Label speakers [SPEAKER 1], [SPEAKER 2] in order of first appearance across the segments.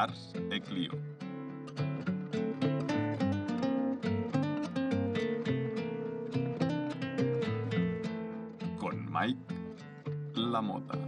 [SPEAKER 1] Ars e Clio. Con Mike Lamota.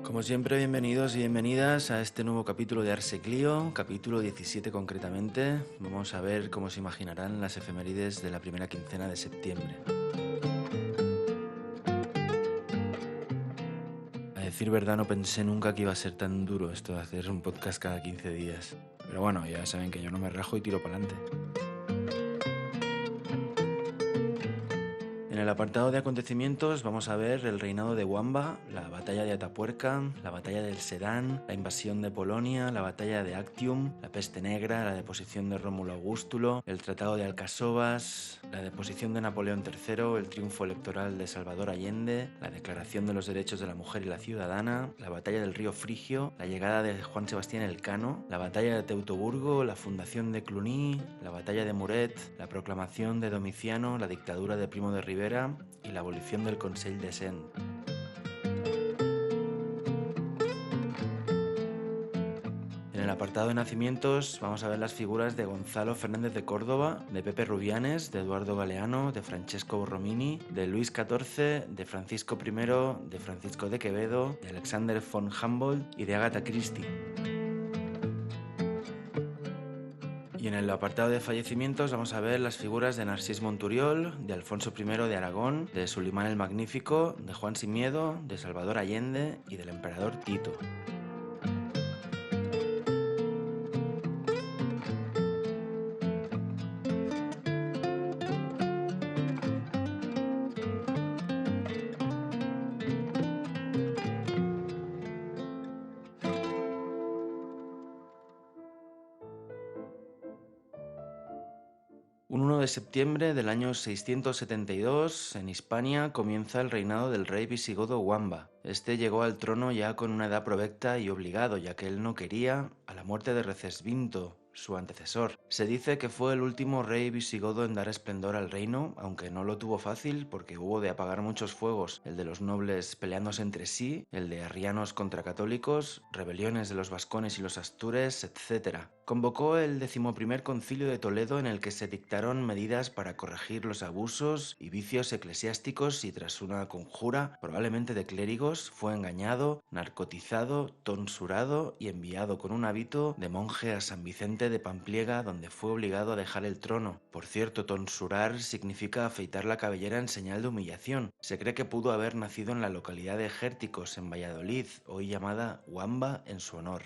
[SPEAKER 2] Como siempre, bienvenidos y bienvenidas a este nuevo capítulo de Ars e Clio, capítulo 17 concretamente. Vamos a ver cómo se imaginarán las efemérides de la primera quincena de septiembre. A decir verdad, no pensé nunca que iba a ser tan duro esto de hacer un podcast cada 15 días. Pero bueno, ya saben que yo no me rajo y tiro para adelante. En el apartado de acontecimientos vamos a ver el reinado de Wamba, la batalla de Atapuerca, la batalla del Sedán, la invasión de Polonia, la batalla de Actium, la peste negra, la deposición de Rómulo Augustulo, el tratado de Alcasovas, la deposición de Napoleón III, el triunfo electoral de Salvador Allende, la declaración de los derechos de la mujer y la ciudadana, la batalla del río Frigio, la llegada de Juan Sebastián Elcano, la batalla de Teutoburgo, la fundación de Cluny, la batalla de Muret, la proclamación de Domiciano, la dictadura de Primo de Rivera y la abolición del Consell de Cent. En el apartado de nacimientos vamos a ver las figuras de Gonzalo Fernández de Córdoba, de Pepe Rubianes, de Eduardo Galeano, de Francesco Borromini, de Luis XIV, de Francisco I, de Francisco de Quevedo, de Alexander von Humboldt y de Agatha Christie. Y en el apartado de fallecimientos vamos a ver las figuras de Narcís Monturiol, de Alfonso I de Aragón, de Sulimán el Magnífico, de Juan Sin Miedo, de Salvador Allende y del emperador Tito. Un 1 de septiembre del año 672, en Hispania, comienza el reinado del rey visigodo Wamba. Este llegó al trono ya con una edad provecta y obligado, ya que él no quería, a la muerte de Recesvinto, su antecesor. Se dice que fue el último rey visigodo en dar esplendor al reino, aunque no lo tuvo fácil porque hubo de apagar muchos fuegos, el de los nobles peleándose entre sí, el de arrianos contra católicos, rebeliones de los vascones y los astures, etc. Convocó el 11º Concilio de Toledo, en el que se dictaron medidas para corregir los abusos y vicios eclesiásticos, y tras una conjura, probablemente de clérigos, fue engañado, narcotizado, tonsurado y enviado con un hábito de monje a San Vicente de Pampliega, donde fue obligado a dejar el trono. Por cierto, tonsurar significa afeitar la cabellera en señal de humillación. Se cree que pudo haber nacido en la localidad de Gérticos, en Valladolid, hoy llamada Wamba en su honor.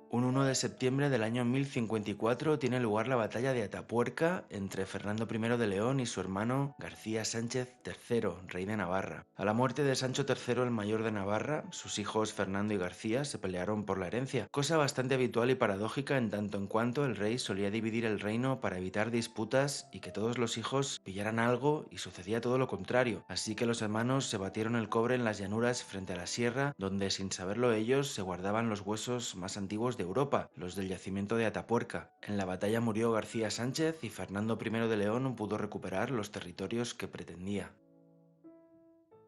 [SPEAKER 2] Un 1 de septiembre del año 1054 tiene lugar la batalla de Atapuerca entre Fernando I de León y su hermano García Sánchez III, rey de Navarra. A la muerte de Sancho III, el mayor de Navarra, sus hijos Fernando y García se pelearon por la herencia, cosa bastante habitual y paradójica en tanto en cuanto el rey solía dividir el reino para evitar disputas y que todos los hijos pillaran algo, y sucedía todo lo contrario, así que los hermanos se batieron el cobre en las llanuras frente a la sierra, donde sin saberlo ellos se guardaban los huesos más antiguos de Europa, los del yacimiento de Atapuerca. En la batalla murió García Sánchez y Fernando I de León pudo recuperar los territorios que pretendía.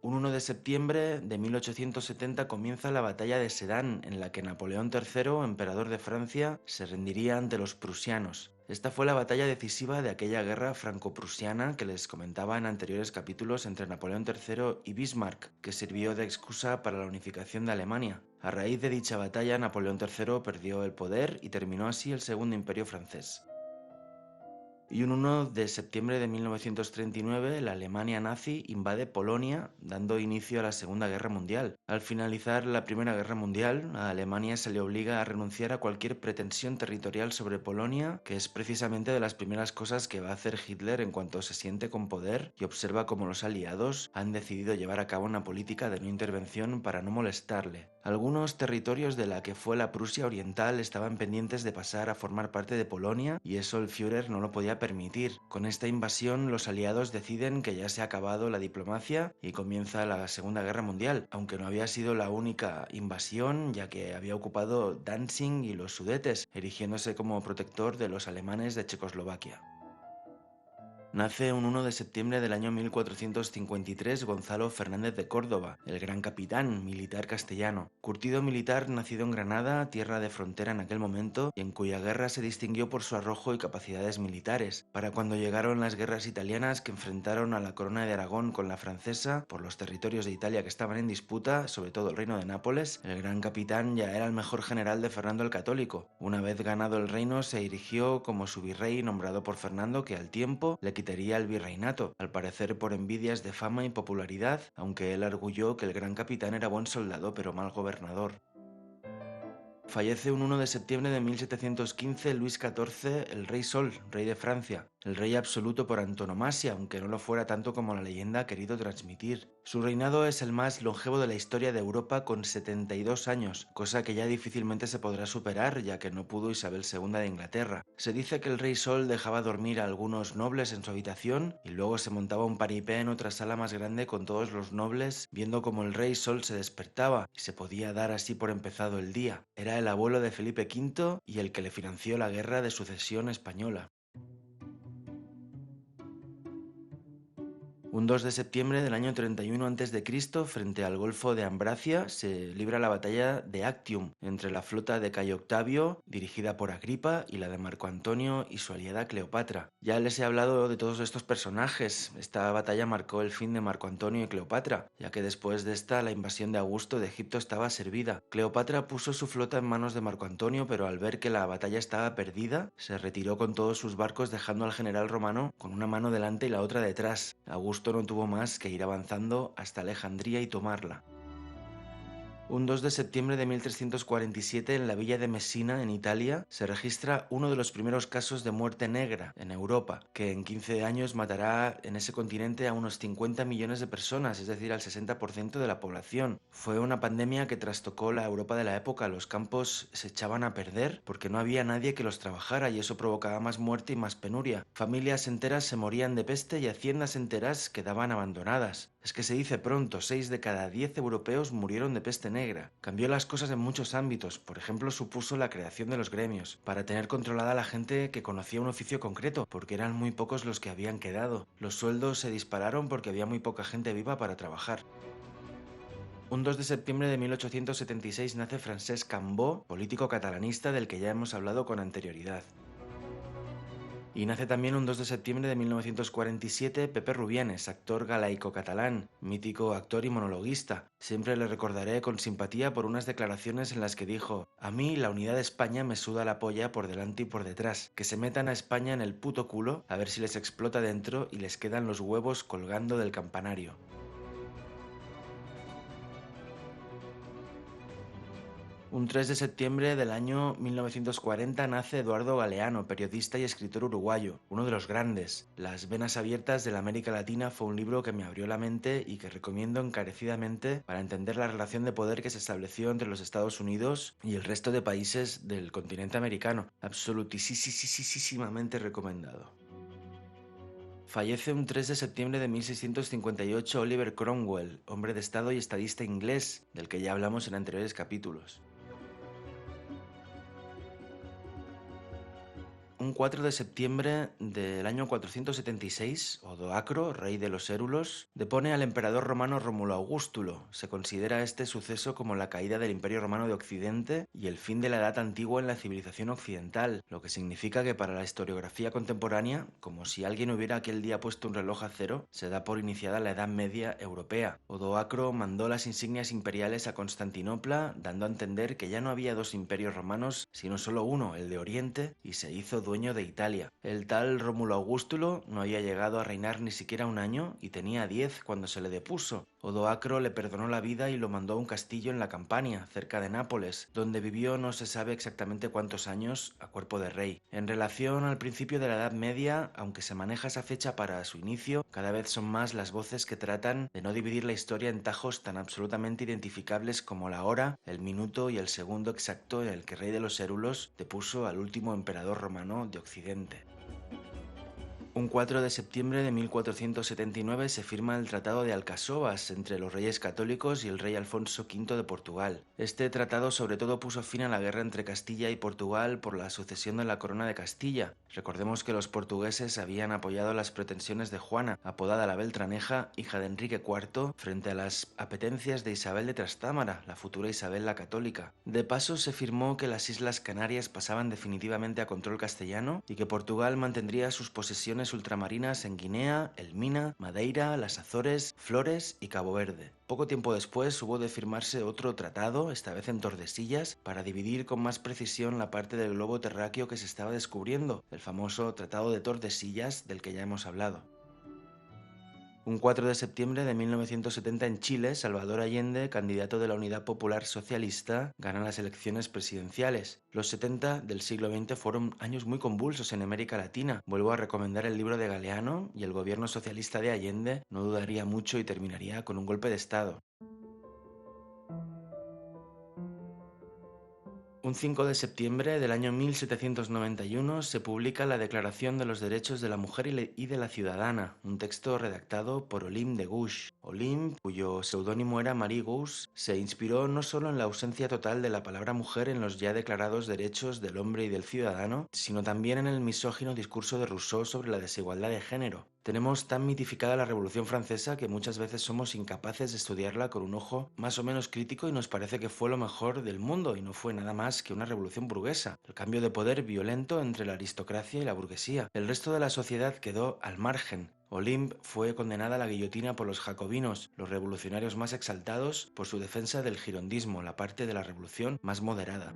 [SPEAKER 2] Un 1 de septiembre de 1870 comienza la batalla de Sedán, en la que Napoleón III, emperador de Francia, se rendiría ante los prusianos. Esta fue la batalla decisiva de aquella guerra franco-prusiana que les comentaba en anteriores capítulos entre Napoleón III y Bismarck, que sirvió de excusa para la unificación de Alemania. A raíz de dicha batalla, Napoleón III perdió el poder y terminó así el Segundo Imperio francés. Y un 1 de septiembre de 1939, la Alemania nazi invade Polonia, dando inicio a la Segunda Guerra Mundial. Al finalizar la Primera Guerra Mundial, a Alemania se le obliga a renunciar a cualquier pretensión territorial sobre Polonia, que es precisamente de las primeras cosas que va a hacer Hitler en cuanto se siente con poder y observa cómo los aliados han decidido llevar a cabo una política de no intervención para no molestarle. Algunos territorios de la que fue la Prusia Oriental estaban pendientes de pasar a formar parte de Polonia, y eso el Führer no lo podía podía permitir. Con esta invasión, los aliados deciden que ya se ha acabado la diplomacia y comienza la Segunda Guerra Mundial, aunque no había sido la única invasión, ya que había ocupado Danzig y los Sudetes, erigiéndose como protector de los alemanes de Checoslovaquia. Nace un 1 de septiembre del año 1453 Gonzalo Fernández de Córdoba, el gran capitán militar castellano, curtido militar nacido en Granada, tierra de frontera en aquel momento, y en cuya guerra se distinguió por su arrojo y capacidades militares. Para cuando llegaron las guerras italianas que enfrentaron a la corona de Aragón con la francesa por los territorios de Italia que estaban en disputa, sobre todo el reino de Nápoles, el gran capitán ya era el mejor general de Fernando el Católico. Una vez ganado el reino, se erigió como su virrey nombrado por Fernando, que al tiempo le quitaría el virreinato, al parecer por envidias de fama y popularidad, aunque él arguyó que el gran capitán era buen soldado pero mal gobernador. Fallece un 1 de septiembre de 1715 Luis XIV, el Rey Sol, rey de Francia, el rey absoluto por antonomasia, aunque no lo fuera tanto como la leyenda ha querido transmitir. Su reinado es el más longevo de la historia de Europa con 72 años, cosa que ya difícilmente se podrá superar, ya que no pudo Isabel II de Inglaterra. Se dice que el Rey Sol dejaba dormir a algunos nobles en su habitación y luego se montaba un paripé en otra sala más grande con todos los nobles, viendo cómo el Rey Sol se despertaba y se podía dar así por empezado el día. Era el abuelo de Felipe V y el que le financió la Guerra de Sucesión Española. Un 2 de septiembre del año 31 a.C., frente al Golfo de Ambracia, se libra la batalla de Actium entre la flota de Cayo Octavio, dirigida por Agripa, y la de Marco Antonio y su aliada Cleopatra. Ya les he hablado de todos estos personajes. Esta batalla marcó el fin de Marco Antonio y Cleopatra, ya que después de esta la invasión de Augusto de Egipto estaba servida. Cleopatra puso su flota en manos de Marco Antonio, pero al ver que la batalla estaba perdida, se retiró con todos sus barcos dejando al general romano con una mano delante y la otra detrás. Augusto no tuvo más que ir avanzando hasta Alejandría y tomarla. Un 2 de septiembre de 1347, en la villa de Messina, en Italia, se registra uno de los primeros casos de muerte negra en Europa, que en 15 años matará en ese continente a unos 50 millones de personas, es decir, al 60% de la población. Fue una pandemia que trastocó la Europa de la época. Los campos se echaban a perder porque no había nadie que los trabajara y eso provocaba más muerte y más penuria. Familias enteras se morían de peste y haciendas enteras quedaban abandonadas. Es que se dice pronto, 6 de cada 10 europeos murieron de peste negra. Cambió las cosas en muchos ámbitos, por ejemplo supuso la creación de los gremios, para tener controlada a la gente que conocía un oficio concreto, porque eran muy pocos los que habían quedado. Los sueldos se dispararon porque había muy poca gente viva para trabajar. Un 2 de septiembre de 1876 nace Francesc Cambó, político catalanista del que ya hemos hablado con anterioridad. Y nace también un 2 de septiembre de 1947 Pepe Rubianes, actor galaico-catalán, mítico actor y monologuista. Siempre le recordaré con simpatía por unas declaraciones en las que dijo: "A mí la unidad de España me suda la polla por delante y por detrás. Que se metan a España en el puto culo, a ver si les explota dentro y les quedan los huevos colgando del campanario". Un 3 de septiembre del año 1940 nace Eduardo Galeano, periodista y escritor uruguayo, uno de los grandes. Las venas abiertas de la América Latina fue un libro que me abrió la mente y que recomiendo encarecidamente para entender la relación de poder que se estableció entre los Estados Unidos y el resto de países del continente americano. Absolutísimamente recomendado. Fallece un 3 de septiembre de 1658 Oliver Cromwell, hombre de Estado y estadista inglés, del que ya hablamos en anteriores capítulos. Un 4 de septiembre del año 476, Odoacro, rey de los Érulos, depone al emperador romano Rómulo Augustulo. Se considera este suceso como la caída del Imperio Romano de Occidente y el fin de la Edad Antigua en la civilización occidental, lo que significa que para la historiografía contemporánea, como si alguien hubiera aquel día puesto un reloj a cero, se da por iniciada la Edad Media europea. Odoacro mandó las insignias imperiales a Constantinopla, dando a entender que ya no había dos imperios romanos, sino solo uno, el de Oriente, y se hizo dueño de Italia. El tal Rómulo Augustulo no había llegado a reinar ni siquiera un año y tenía 10 cuando se le depuso. Odoacro le perdonó la vida y lo mandó a un castillo en la Campania, cerca de Nápoles, donde vivió no se sabe exactamente cuántos años a cuerpo de rey. En relación al principio de la Edad Media, aunque se maneja esa fecha para su inicio, cada vez son más las voces que tratan de no dividir la historia en tajos tan absolutamente identificables como la hora, el minuto y el segundo exacto en el que rey de los Érulos depuso al último emperador romano de Occidente. Un 4 de septiembre de 1479 se firma el Tratado de Alcasovas entre los reyes católicos y el rey Alfonso V de Portugal. Este tratado sobre todo puso fin a la guerra entre Castilla y Portugal por la sucesión de la corona de Castilla. Recordemos que los portugueses habían apoyado las pretensiones de Juana, apodada la Beltraneja, hija de Enrique IV, frente a las apetencias de Isabel de Trastámara, la futura Isabel la Católica. De paso se firmó que las Islas Canarias pasaban definitivamente a control castellano y que Portugal mantendría sus posesiones ultramarinas en Guinea, Elmina, Madeira, las Azores, Flores y Cabo Verde. Poco tiempo después hubo de firmarse otro tratado, esta vez en Tordesillas, para dividir con más precisión la parte del globo terráqueo que se estaba descubriendo, el famoso Tratado de Tordesillas del que ya hemos hablado. Un 4 de septiembre de 1970 en Chile, Salvador Allende, candidato de la Unidad Popular Socialista, gana las elecciones presidenciales. Los 70 del siglo XX fueron años muy convulsos en América Latina. Vuelvo a recomendar el libro de Galeano y el gobierno socialista de Allende no dudaría mucho y terminaría con un golpe de Estado. Un 5 de septiembre del año 1791 se publica la Declaración de los Derechos de la Mujer y de la Ciudadana, un texto redactado por Olympe de Gouges. Olympe, cuyo seudónimo era Marie Gouges, se inspiró no solo en la ausencia total de la palabra mujer en los ya declarados derechos del hombre y del ciudadano, sino también en el misógino discurso de Rousseau sobre la desigualdad de género. Tenemos tan mitificada la Revolución Francesa que muchas veces somos incapaces de estudiarla con un ojo más o menos crítico y nos parece que fue lo mejor del mundo y no fue nada más que una revolución burguesa, el cambio de poder violento entre la aristocracia y la burguesía. El resto de la sociedad quedó al margen. Olympe fue condenada a la guillotina por los jacobinos, los revolucionarios más exaltados por su defensa del girondismo, la parte de la revolución más moderada.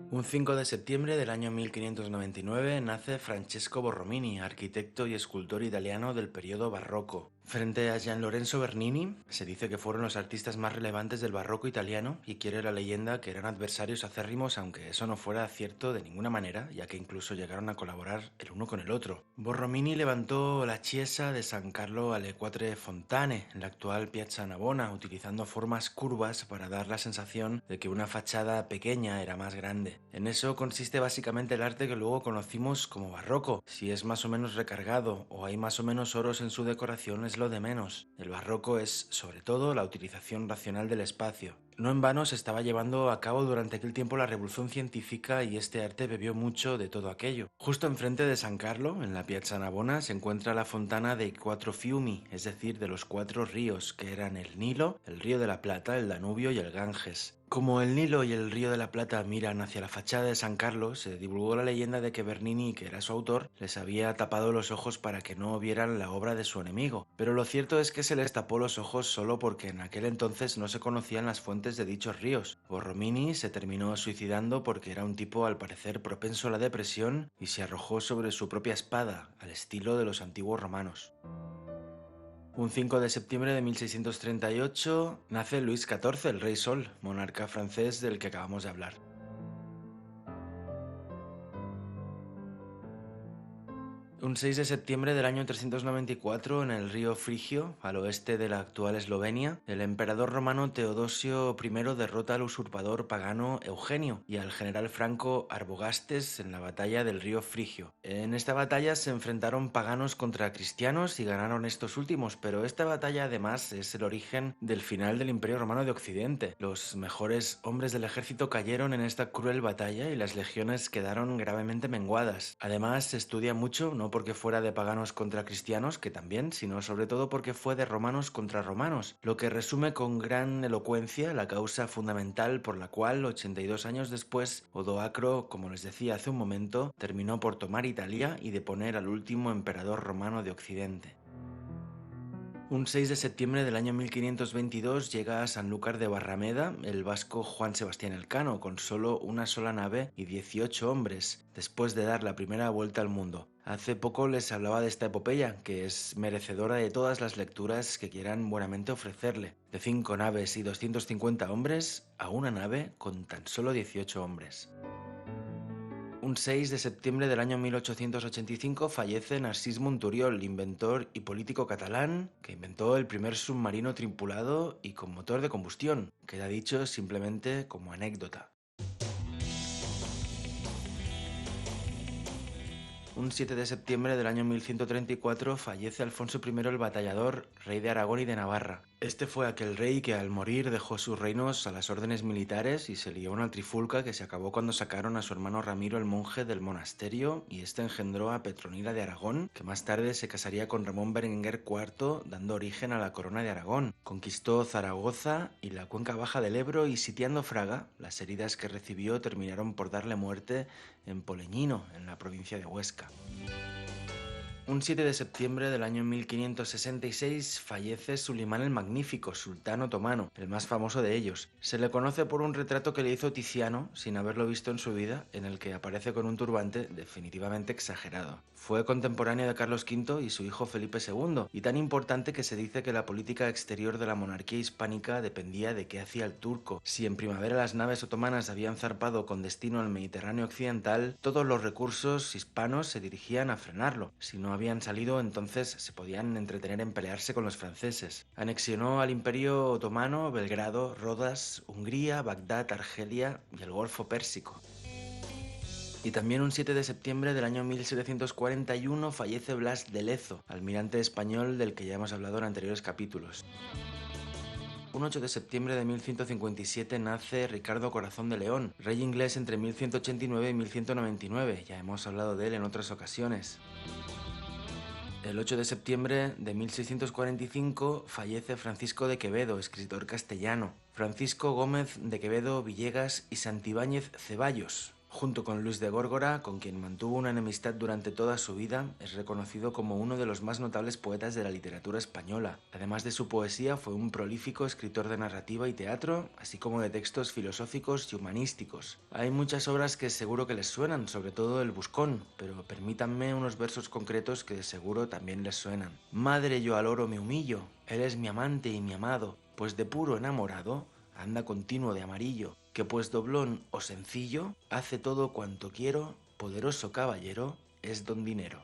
[SPEAKER 2] Un 5 de septiembre del año 1599 nace Francesco Borromini, arquitecto y escultor italiano del periodo barroco. Frente a Gian Lorenzo Bernini, se dice que fueron los artistas más relevantes del barroco italiano y quiere la leyenda que eran adversarios acérrimos, aunque eso no fuera cierto de ninguna manera, ya que incluso llegaron a colaborar el uno con el otro. Borromini levantó la Chiesa de San Carlo alle Quattro Fontane, en la actual Piazza Navona, utilizando formas curvas para dar la sensación de que una fachada pequeña era más grande. En eso consiste básicamente el arte que luego conocimos como barroco. Si es más o menos recargado o hay más o menos oros en su decoración es lo de menos. El barroco es, sobre todo, la utilización racional del espacio. No en vano se estaba llevando a cabo durante aquel tiempo la revolución científica y este arte bebió mucho de todo aquello. Justo enfrente de San Carlo, en la Piazza Navona, se encuentra la fontana dei Quattro Fiumi, es decir, de los cuatro ríos, que eran el Nilo, el Río de la Plata, el Danubio y el Ganges. Como el Nilo y el Río de la Plata miran hacia la fachada de San Carlos, se divulgó la leyenda de que Bernini, que era su autor, les había tapado los ojos para que no vieran la obra de su enemigo. Pero lo cierto es que se les tapó los ojos solo porque en aquel entonces no se conocían las fuentes de dichos ríos. Borromini se terminó suicidando porque era un tipo al parecer propenso a la depresión y se arrojó sobre su propia espada, al estilo de los antiguos romanos. Un 5 de septiembre de 1638 nace Luis XIV, el Rey Sol, monarca francés del que acabamos de hablar. Un 6 de septiembre del año 394, en el río Frigio, al oeste de la actual Eslovenia, el emperador romano Teodosio I derrota al usurpador pagano Eugenio y al general franco Arbogastes en la batalla del río Frigio. En esta batalla se enfrentaron paganos contra cristianos y ganaron estos últimos, pero esta batalla además es el origen del final del Imperio Romano de Occidente. Los mejores hombres del ejército cayeron en esta cruel batalla y las legiones quedaron gravemente menguadas. Además se estudia mucho, no porque fuera de paganos contra cristianos, que también, sino sobre todo porque fue de romanos contra romanos, lo que resume con gran elocuencia la causa fundamental por la cual, 82 años después, Odoacro, como les decía hace un momento, terminó por tomar Italia y deponer al último emperador romano de Occidente. Un 6 de septiembre del año 1522 llega a Sanlúcar de Barrameda el vasco Juan Sebastián Elcano con solo una sola nave y 18 hombres, después de dar la primera vuelta al mundo. Hace poco les hablaba de esta epopeya, que es merecedora de todas las lecturas que quieran buenamente ofrecerle. De 5 naves y 250 hombres a una nave con tan solo 18 hombres. Un 6 de septiembre del año 1885 fallece Narcís Monturiol, inventor y político catalán, que inventó el primer submarino tripulado y con motor de combustión. Queda dicho simplemente como anécdota. Un 7 de septiembre del año 1134 fallece Alfonso I el Batallador, rey de Aragón y de Navarra. Este fue aquel rey que al morir dejó sus reinos a las órdenes militares y se lió una trifulca que se acabó cuando sacaron a su hermano Ramiro el monje del monasterio, y este engendró a Petronila de Aragón, que más tarde se casaría con Ramón Berenguer IV, dando origen a la corona de Aragón. Conquistó Zaragoza y la cuenca baja del Ebro, y sitiando Fraga, las heridas que recibió terminaron por darle muerte en Poleñino, en la provincia de Huesca. Un 7 de septiembre del año 1566 fallece Sulimán el Magnífico, sultán otomano, el más famoso de ellos. Se le conoce por un retrato que le hizo Tiziano, sin haberlo visto en su vida, en el que aparece con un turbante definitivamente exagerado. Fue contemporáneo de Carlos V y su hijo Felipe II, y tan importante que se dice que la política exterior de la monarquía hispánica dependía de qué hacía el turco. Si en primavera las naves otomanas habían zarpado con destino al Mediterráneo occidental, todos los recursos hispanos se dirigían a frenarlo. Si no habían salido, entonces se podían entretener en pelearse con los franceses. Anexionó al Imperio Otomano Belgrado, Rodas, Hungría, Bagdad, Argelia y el Golfo Pérsico. Y también un 7 de septiembre del año 1741 fallece Blas de Lezo, almirante español del que ya hemos hablado en anteriores capítulos. Un 8 de septiembre de 1157 nace Ricardo Corazón de León, rey inglés entre 1189 y 1199, ya hemos hablado de él en otras ocasiones. El 8 de septiembre de 1645 fallece Francisco de Quevedo, escritor castellano. Francisco Gómez de Quevedo Villegas y Santibáñez Ceballos, junto con Luis de Górgora, con quien mantuvo una enemistad durante toda su vida, es reconocido como uno de los más notables poetas de la literatura española. Además de su poesía, fue un prolífico escritor de narrativa y teatro, así como de textos filosóficos y humanísticos. Hay muchas obras que seguro que les suenan, sobre todo El Buscón, pero permítanme unos versos concretos que de seguro también les suenan. Madre, yo al oro me humillo, él es mi amante y mi amado, pues de puro enamorado anda continuo de amarillo, que pues doblón o sencillo, hace todo cuanto quiero, poderoso caballero, es don dinero.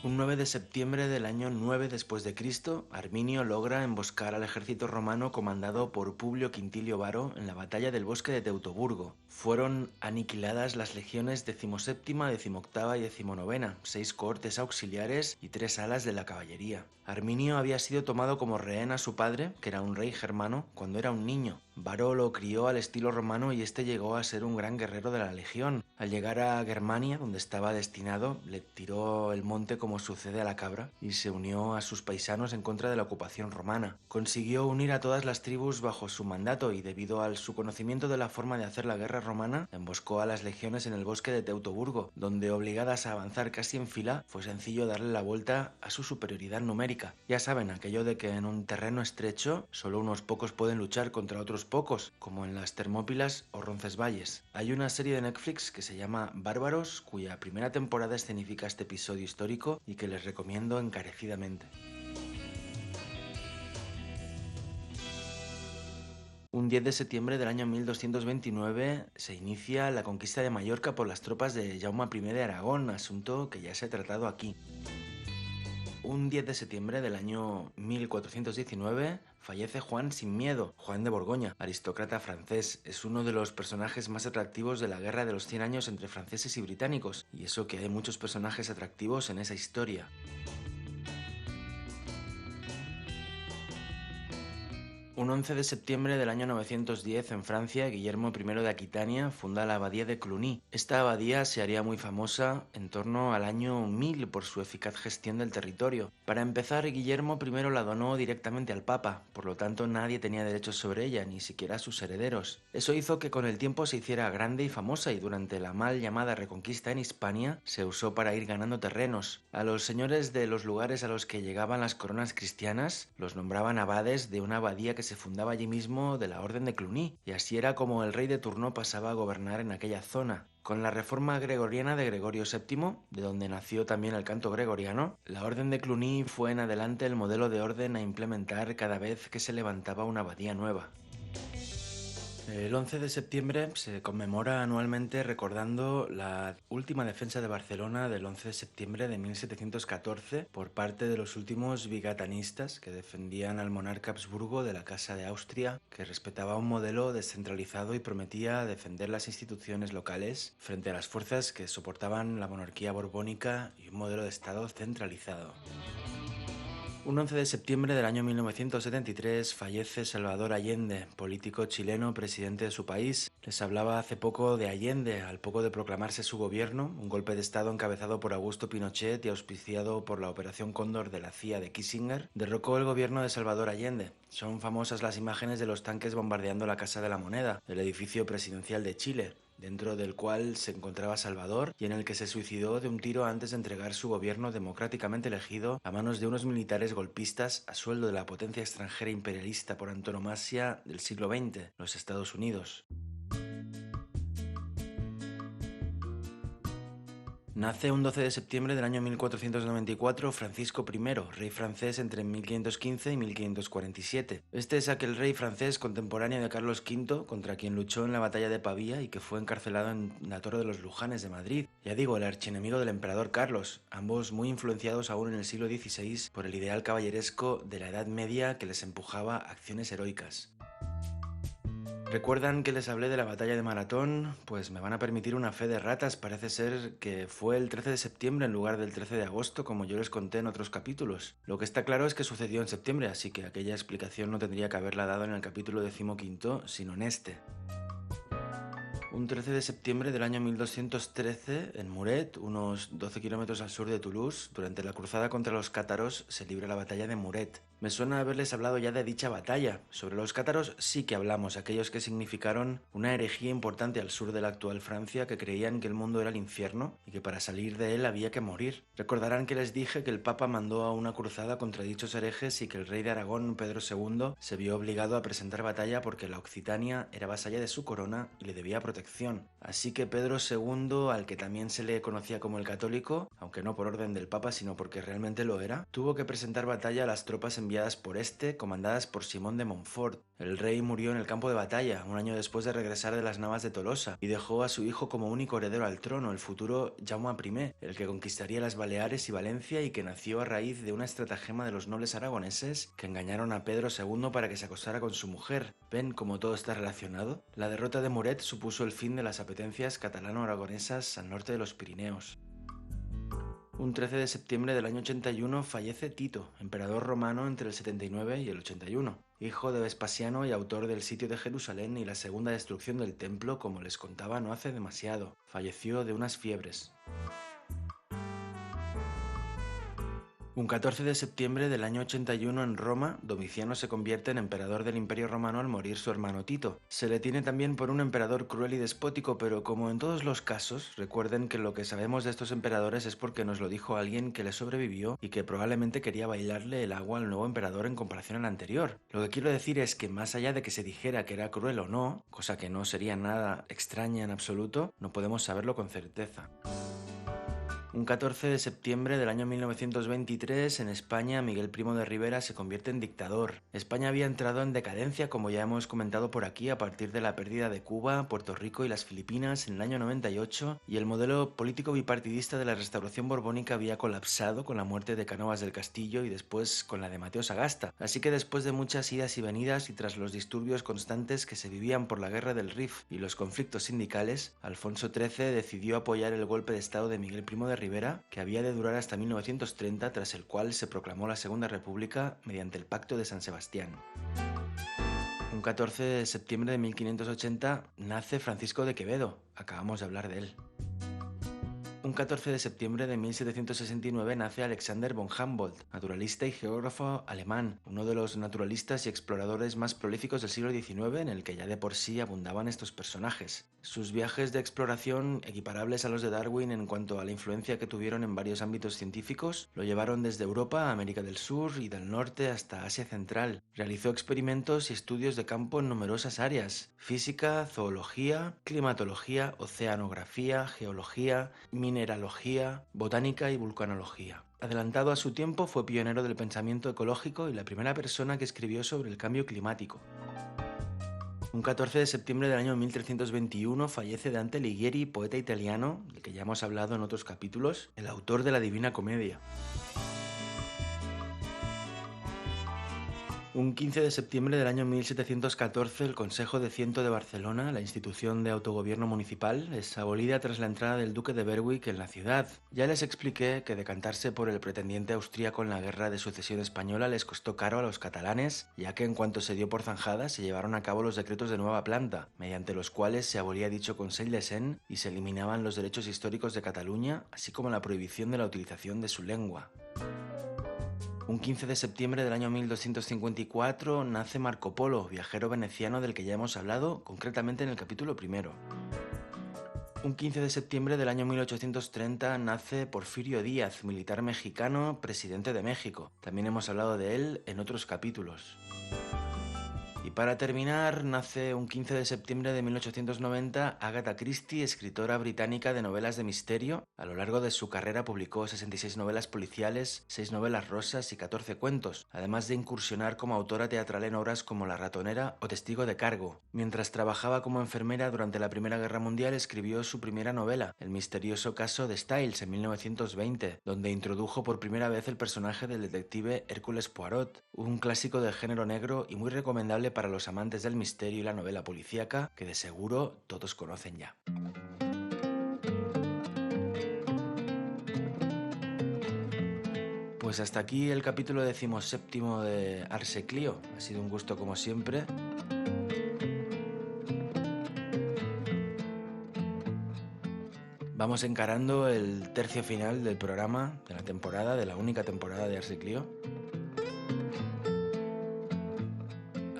[SPEAKER 2] Un 9 de septiembre del año 9 después de Cristo, Arminio logra emboscar al ejército romano comandado por Publio Quintilio Varo en la batalla del bosque de Teutoburgo. Fueron aniquiladas las legiones XVII, XVIII y XIX, 6 cohortes auxiliares y 3 alas de la caballería. Arminio había sido tomado como rehén a su padre, que era un rey germano, cuando era un niño. Varo lo crió al estilo romano y este llegó a ser un gran guerrero de la legión. Al llegar a Germania, donde estaba destinado, le tiró el monte como sucede a la cabra y se unió a sus paisanos en contra de la ocupación romana. Consiguió unir a todas las tribus bajo su mandato y, debido a su conocimiento de la forma de hacer la guerra romana, emboscó a las legiones en el bosque de Teutoburgo, donde, obligadas a avanzar casi en fila, fue sencillo darle la vuelta a su superioridad numérica. Ya saben, aquello de que en un terreno estrecho solo unos pocos pueden luchar contra otros pocos, como en las Termópilas o Roncesvalles. Hay una serie de Netflix que se llama Bárbaros, cuya primera temporada escenifica este episodio histórico y que les recomiendo encarecidamente. Un 10 de septiembre del año 1229 se inicia la conquista de Mallorca por las tropas de Jaume I de Aragón, asunto que ya se ha tratado aquí. Un 10 de septiembre del año 1419 fallece Juan sin Miedo, Juan de Borgoña, aristócrata francés. Es uno de los personajes más atractivos de la Guerra de los 100 años entre franceses y británicos, y eso que hay muchos personajes atractivos en esa historia. Un 11 de septiembre del año 910 en Francia, Guillermo I de Aquitania funda la abadía de Cluny. Esta abadía se haría muy famosa en torno al año 1000 por su eficaz gestión del territorio. Para empezar, Guillermo I la donó directamente al Papa, por lo tanto nadie tenía derechos sobre ella, ni siquiera sus herederos. Eso hizo que con el tiempo se hiciera grande y famosa, y durante la mal llamada Reconquista en Hispania se usó para ir ganando terrenos. A los señores de los lugares a los que llegaban las coronas cristianas los nombraban abades de una abadía que se fundaba allí mismo de la Orden de Cluny, y así era como el rey de turno pasaba a gobernar en aquella zona. Con la reforma gregoriana de Gregorio VII, de donde nació también el canto gregoriano, la Orden de Cluny fue en adelante el modelo de orden a implementar cada vez que se levantaba una abadía nueva. El 11 de septiembre se conmemora anualmente recordando la última defensa de Barcelona del 11 de septiembre de 1714 por parte de los últimos vigatanistas que defendían al monarca Habsburgo de la Casa de Austria, que respetaba un modelo descentralizado y prometía defender las instituciones locales frente a las fuerzas que soportaban la monarquía borbónica y un modelo de Estado centralizado. Un 11 de septiembre del año 1973 fallece Salvador Allende, político chileno, presidente de su país. Les hablaba hace poco de Allende, al poco de proclamarse su gobierno, un golpe de estado encabezado por Augusto Pinochet y auspiciado por la Operación Cóndor de la CIA de Kissinger, derrocó el gobierno de Salvador Allende. Son famosas las imágenes de los tanques bombardeando la Casa de la Moneda, el edificio presidencial de Chile, dentro del cual se encontraba Salvador y en el que se suicidó de un tiro antes de entregar su gobierno democráticamente elegido a manos de unos militares golpistas a sueldo de la potencia extranjera imperialista por antonomasia del siglo XX, los Estados Unidos. Nace un 12 de septiembre del año 1494 Francisco I, rey francés entre 1515 y 1547. Este es aquel rey francés contemporáneo de Carlos V, contra quien luchó en la batalla de Pavía y que fue encarcelado en la Torre de los Lujanes de Madrid. Ya digo, el archienemigo del emperador Carlos, ambos muy influenciados aún en el siglo XVI por el ideal caballeresco de la Edad Media que les empujaba a acciones heroicas. ¿Recuerdan que les hablé de la batalla de Maratón? Pues me van a permitir una fe de ratas. Parece ser que fue el 13 de septiembre en lugar del 13 de agosto, como yo les conté en otros capítulos. Lo que está claro es que sucedió en septiembre, así que aquella explicación no tendría que haberla dado en el capítulo 15, sino en este. Un 13 de septiembre del año 1213, en Muret, unos 12 kilómetros al sur de Toulouse, durante la cruzada contra los cátaros, se libra la batalla de Muret. Me suena haberles hablado ya de dicha batalla. Sobre los cátaros sí que hablamos, aquellos que significaron una herejía importante al sur de la actual Francia, que creían que el mundo era el infierno y que para salir de él había que morir. Recordarán que les dije que el Papa mandó a una cruzada contra dichos herejes y que el rey de Aragón, Pedro II, se vio obligado a presentar batalla porque la Occitania era vasalla de su corona y le debía protección. Así que Pedro II, al que también se le conocía como el católico, aunque no por orden del Papa sino porque realmente lo era, tuvo que presentar batalla a las tropas enviadas por este, comandadas por Simón de Montfort. El rey murió en el campo de batalla, un año después de regresar de las Navas de Tolosa, y dejó a su hijo como único heredero al trono, el futuro Jaume I, el que conquistaría las Baleares y Valencia y que nació a raíz de una estratagema de los nobles aragoneses que engañaron a Pedro II para que se acostara con su mujer. ¿Ven cómo todo está relacionado? La derrota de Muret supuso el fin de las apetencias catalano-aragonesas al norte de los Pirineos. Un 13 de septiembre del año 81 fallece Tito, emperador romano entre el 79 y el 81, hijo de Vespasiano y autor del sitio de Jerusalén y la segunda destrucción del templo, como les contaba no hace demasiado. Falleció de unas fiebres. Un 14 de septiembre del año 81 en Roma, Domiciano se convierte en emperador del Imperio Romano al morir su hermano Tito. Se le tiene también por un emperador cruel y despótico, pero como en todos los casos, recuerden que lo que sabemos de estos emperadores es porque nos lo dijo alguien que le sobrevivió y que probablemente quería bailarle el agua al nuevo emperador en comparación al anterior. Lo que quiero decir es que más allá de que se dijera que era cruel o no, cosa que no sería nada extraña en absoluto, no podemos saberlo con certeza. Un 14 de septiembre del año 1923, en España, Miguel Primo de Rivera se convierte en dictador. España había entrado en decadencia, como ya hemos comentado por aquí, a partir de la pérdida de Cuba, Puerto Rico y las Filipinas en el año 98, y el modelo político bipartidista de la restauración borbónica había colapsado con la muerte de Cánovas del Castillo y después con la de Mateo Sagasta. Así que después de muchas idas y venidas y tras los disturbios constantes que se vivían por la guerra del Rif y los conflictos sindicales, Alfonso XIII decidió apoyar el golpe de estado de Miguel Primo de Rivera, que había de durar hasta 1930, tras el cual se proclamó la Segunda República mediante el Pacto de San Sebastián. Un 14 de septiembre de 1580 nace Francisco de Quevedo, acabamos de hablar de él. Un 14 de septiembre de 1769 nace Alexander von Humboldt, naturalista y geógrafo alemán, uno de los naturalistas y exploradores más prolíficos del siglo XIX, en el que ya de por sí abundaban estos personajes. Sus viajes de exploración, equiparables a los de Darwin en cuanto a la influencia que tuvieron en varios ámbitos científicos, lo llevaron desde Europa a América del Sur y del Norte hasta Asia Central. Realizó experimentos y estudios de campo en numerosas áreas: física, zoología, climatología, oceanografía, geología, mineralogía, botánica y vulcanología. Adelantado a su tiempo, fue pionero del pensamiento ecológico y la primera persona que escribió sobre el cambio climático. Un 14 de septiembre del año 1321 fallece Dante Alighieri, poeta italiano, del que ya hemos hablado en otros capítulos, el autor de la Divina Comedia. Un 15 de septiembre del año 1714, el Consejo de Ciento de Barcelona, la institución de autogobierno municipal, es abolida tras la entrada del duque de Berwick en la ciudad. Ya les expliqué que decantarse por el pretendiente austríaco en la Guerra de Sucesión Española les costó caro a los catalanes, ya que en cuanto se dio por zanjada se llevaron a cabo los decretos de nueva planta, mediante los cuales se abolía dicho Consell de Cent y se eliminaban los derechos históricos de Cataluña, así como la prohibición de la utilización de su lengua. Un 15 de septiembre del año 1254 nace Marco Polo, viajero veneciano del que ya hemos hablado, concretamente en el capítulo primero. Un 15 de septiembre del año 1830 nace Porfirio Díaz, militar mexicano, presidente de México. También hemos hablado de él en otros capítulos. Y para terminar, nace un 15 de septiembre de 1890 Agatha Christie, escritora británica de novelas de misterio. A lo largo de su carrera publicó 66 novelas policiales, 6 novelas rosas y 14 cuentos, además de incursionar como autora teatral en obras como La ratonera o Testigo de cargo. Mientras trabajaba como enfermera durante la Primera Guerra Mundial, escribió su primera novela, El misterioso caso de Styles, en 1920, donde introdujo por primera vez el personaje del detective Hércules Poirot, un clásico del género negro y muy recomendable para los amantes del misterio y la novela policíaca, que de seguro todos conocen ya. Pues hasta aquí el capítulo 17 de Ars et Clio. Ha sido un gusto como siempre. Vamos encarando el tercio final del programa, de la temporada, de la única temporada de Ars et Clio.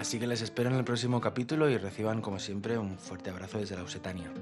[SPEAKER 2] Así que les espero en el próximo capítulo y reciban como siempre un fuerte abrazo desde la Occitania.